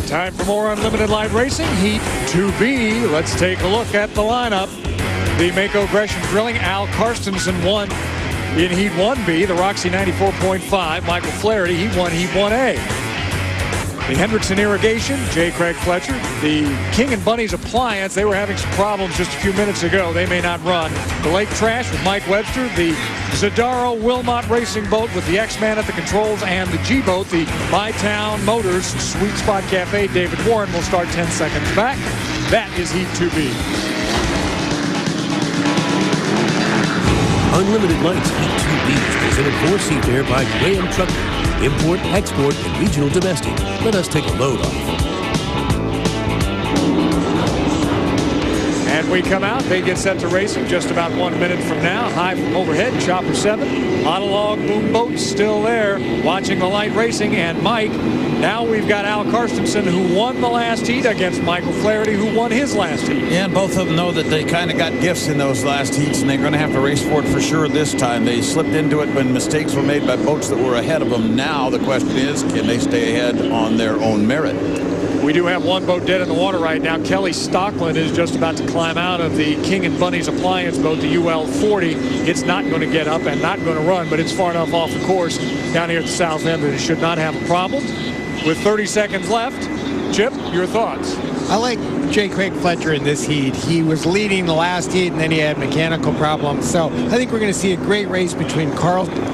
Time for more Unlimited Light Racing. Heat 2B. Let's take a look at the lineup. The Mako Gresham Drilling, Al Karstensen won in Heat 1B. The Roxy 94.5, Michael Flaherty, he won Heat 1A. The Hendrickson Irrigation, J. Craig Fletcher. The King and Bunny's Appliance, they were having some problems just a few minutes ago. They may not run. The Lake Trash with Mike Webster. The Zadaro Wilmot Racing Boat with the X-Man at the controls. And the G-Boat, the Bytown Motors Sweet Spot Cafe. David Warren will start 10 seconds back. That is Heat 2B. Unlimited Lights Heat 2B is presented for Seafair by Graham Trucker. Import, export, and regional domestic. Let us take a load off. And we come out. They get set to racing just about 1 minute from now. High from overhead, Chopper 7. Monologue boom boat still there. Watching the light racing. And Mike, now we've got Al Karstensen, who won the last heat, against Michael Flaherty, who won his last heat. Yeah, and both of them know that they kind of got gifts in those last heats, and they're going to have to race for it for sure this time. They slipped into it when mistakes were made by boats that were ahead of them. Now the question is, can they stay ahead on their own merit? We do have one boat dead in the water right now. Kelly Stockland is just about to climb out of the King and Bunny's Appliance boat, the UL 40. It's not going to get up and not going to run, but it's far enough off the course down here at the south end that it should not have a problem. With 30 seconds left, Chip, your thoughts? I like J. Craig Fletcher in this heat. He was leading the last heat, and then he had mechanical problems. So I think we're going to see a great race between Carlston,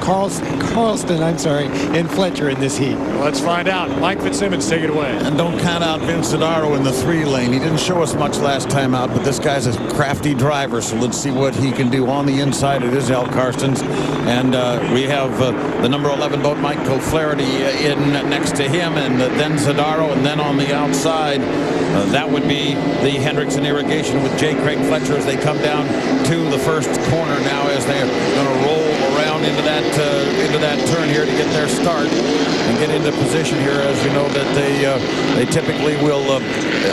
and Fletcher in this heat. Well, let's find out. Mike Fitzsimmons, take it away. And don't count out Vince Zadaro in the 3 lane. He didn't show us much last time out, but this guy's a crafty driver, so let's see what he can do on the inside. It is Al Karstens. And we have the number 11 boat, Michael Flaherty, in next to him, and then Zadaro, and then on the outside, that would be the Hendrickson Irrigation with J. Craig Fletcher as they come down to the first corner now, as they're going to roll around into that turn here to get their start and get into position here. As you know, that they typically will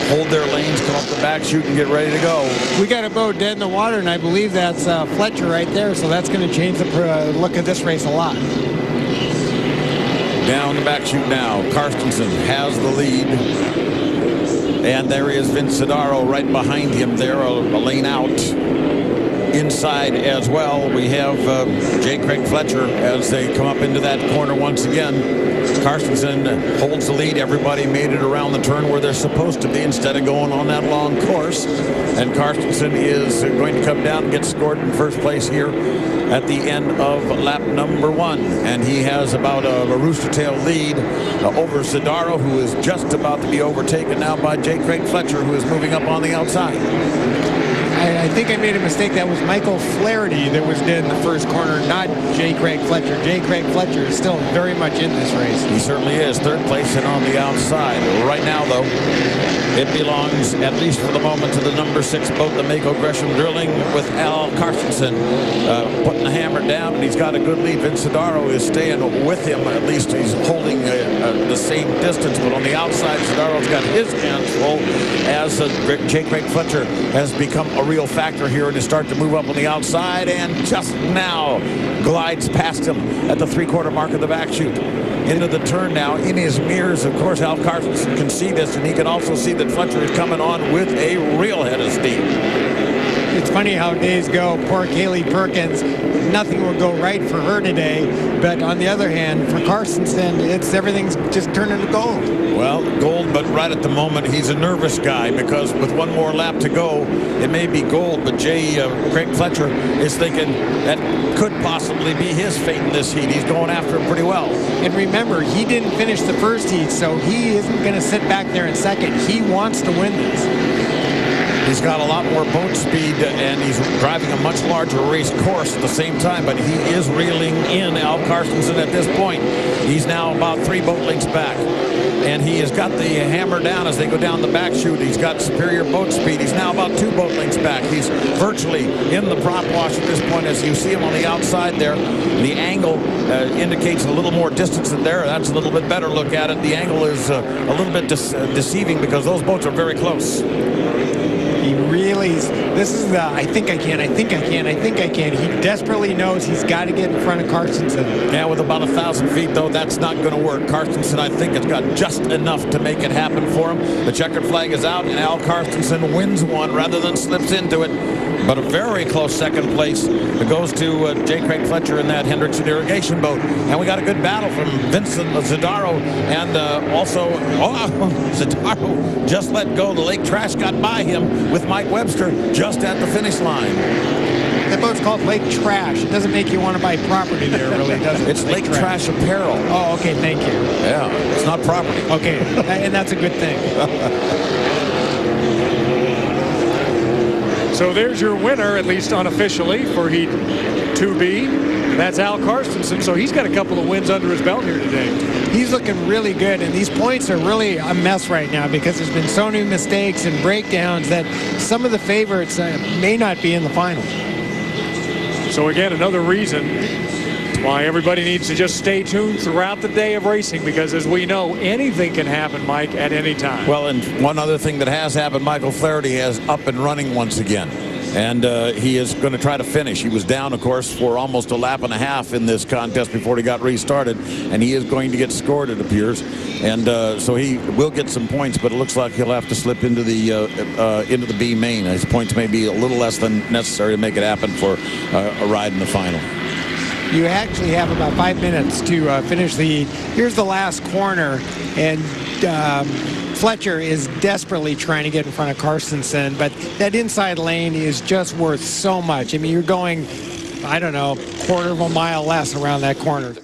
hold their lanes, come up the back chute, and get ready to go. We got a boat dead in the water, and I believe that's Fletcher right there, so that's going to change the look of this race a lot. Down the back chute now. Karstensen has the lead. And there is Vince Zadaro right behind him there, a lane out. Inside as well, we have J. Craig Fletcher as they come up into that corner once again. Karstensen holds the lead. Everybody made it around the turn where they're supposed to be instead of going on that long course. And Karstensen is going to come down and get scored in first place here at the end of lap number 1. And he has about a rooster tail lead over Zadaro, who is just about to be overtaken now by J. Craig Fletcher, who is moving up on the outside. I think I made a mistake. That was Michael Flaherty that was dead in the first corner, not J. Craig Fletcher. J. Craig Fletcher is still very much in this race. He certainly is. Third place and on the outside. Right now, though, it belongs, at least for the moment, to the number 6 boat, the Mako Gresham Drilling, with Al Karstensen putting the hammer down, and he's got a good lead. Vince Zadaro is staying with him. At least he's holding the same distance, but on the outside, Zadaro's got his hands full as J. Craig Fletcher has become a real factor here and to start to move up on the outside, and just now glides past him at the 3/4 mark of the back chute. Into the turn now. In his mirrors, of course, Al Karstensen can see this, and he can also see that Fletcher is coming on with a real head of steam. It's funny how days go. Poor Kaylee Perkins, nothing will go right for her today. But on the other hand, for Karstensen, everything's just turning to gold. Well, gold, but right at the moment, he's a nervous guy, because with one more lap to go, it may be gold, but Craig Fletcher is thinking that could possibly be his fate in this heat. He's going after it pretty well. And remember, he didn't finish the first heat, so he isn't going to sit back there in second. He wants to win this. He's got a lot more boat speed, and he's driving a much larger race course at the same time, but he is reeling in Al Karstensen at this point. He's now about 3 boat lengths back, and he has got the hammer down as they go down the back chute. He's got superior boat speed. He's now about 2 boat lengths back. He's virtually in the prop wash at this point, as you see him on the outside there. The angle indicates a little more distance than there. That's a little bit better look at it. The angle is a little bit deceiving because those boats are very close. He really This is the I think I can. He desperately knows he's got to get in front of Carstensen. Yeah, with about 1,000 feet, though, that's not going to work. Carstensen, I think, has got just enough to make it happen for him. The checkered flag is out, and Al Carstensen wins one rather than slips into it. But a very close second place. It goes to J. Craig Fletcher in that Hendrickson irrigation boat. And we got a good battle from Vincent Zadaro, and also Zadaro just let go. The lake trash got by him with Mike Webster just at the finish line. That boat's called Lake Trash. It doesn't make you want to buy property there, really, does it? It's Lake Trash Apparel. Oh, okay, thank you. Yeah, it's not property. Okay, and that's a good thing. So there's your winner, at least unofficially, for Heat 2B. That's Al Carstensen, so he's got a couple of wins under his belt here today. He's looking really good, and these points are really a mess right now because there's been so many mistakes and breakdowns that some of the favorites may not be in the final. So again, another reason why everybody needs to just stay tuned throughout the day of racing, because as we know, anything can happen, Mike, at any time. Well, and one other thing that has happened, Michael Flaherty has up and running once again. And he is going to try to finish. He was down, of course, for almost a lap and a half in this contest before he got restarted. And he is going to get scored, it appears. And so he will get some points, but it looks like he'll have to slip into the B main. His points may be a little less than necessary to make it happen for a ride in the final. You actually have about 5 minutes to finish the heat. Here's the last corner, and Fletcher is desperately trying to get in front of Carstensen, but that inside lane is just worth so much. I mean, you're going, I don't know, quarter of a mile less around that corner.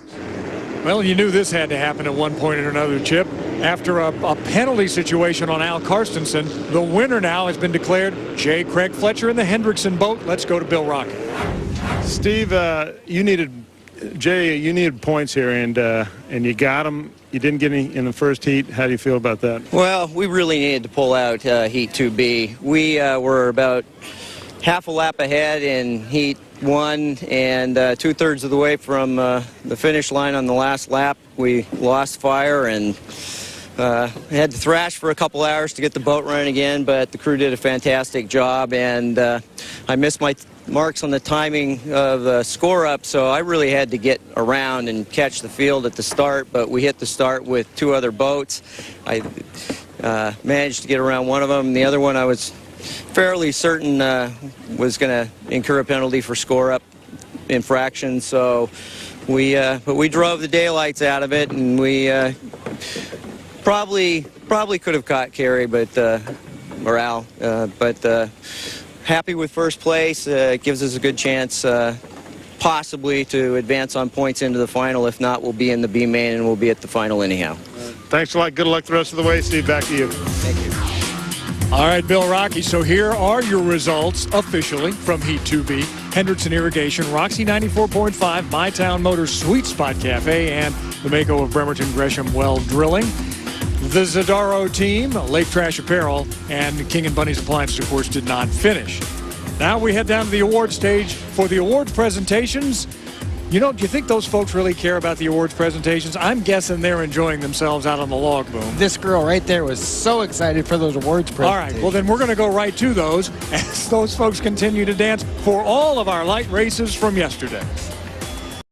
Well, you knew this had to happen at one point or another, Chip. After a penalty situation on Al Carstensen, the winner now has been declared J. Craig Fletcher in the Hendrickson boat. Let's go to Bill Rocky. Steve, you needed points here, and you got them. You didn't get any in the first heat. How do you feel about that? Well, we really needed to pull out Heat 2B. We were about half a lap ahead in Heat 1, and 2/3 of the way from the finish line on the last lap, we lost fire and had to thrash for a couple hours to get the boat running again, but the crew did a fantastic job, and I missed my marks on the timing of the score up, so I really had to get around and catch the field at the start, but we hit the start with 2 other boats. I managed to get around one of them. The other one I was fairly certain was going to incur a penalty for score up infraction, so but we drove the daylights out of it, and we probably could have caught Kerry, or Al, but happy with first place. It gives us a good chance possibly to advance on points into the final. If not, we'll be in the B main and we'll be at the final anyhow. Thanks a lot. Good luck the rest of the way. Steve, back to you. Thank you. All right, Bill Rocky, so here are your results officially from Heat 2B. Hendrickson Irrigation, Roxy 94.5, My Town Motors Sweet Spot Cafe, and the Mako of Bremerton Gresham Well Drilling. The Zadaro team, Lake Trash Apparel, and King and Bunny's Appliances, of course, did not finish. Now we head down to the award stage for the awards presentations. You know, do you think those folks really care about the awards presentations? I'm guessing they're enjoying themselves out on the log boom. This girl right there was so excited for those awards presentations. All right, well then we're going to go right to those as those folks continue to dance for all of our light races from yesterday.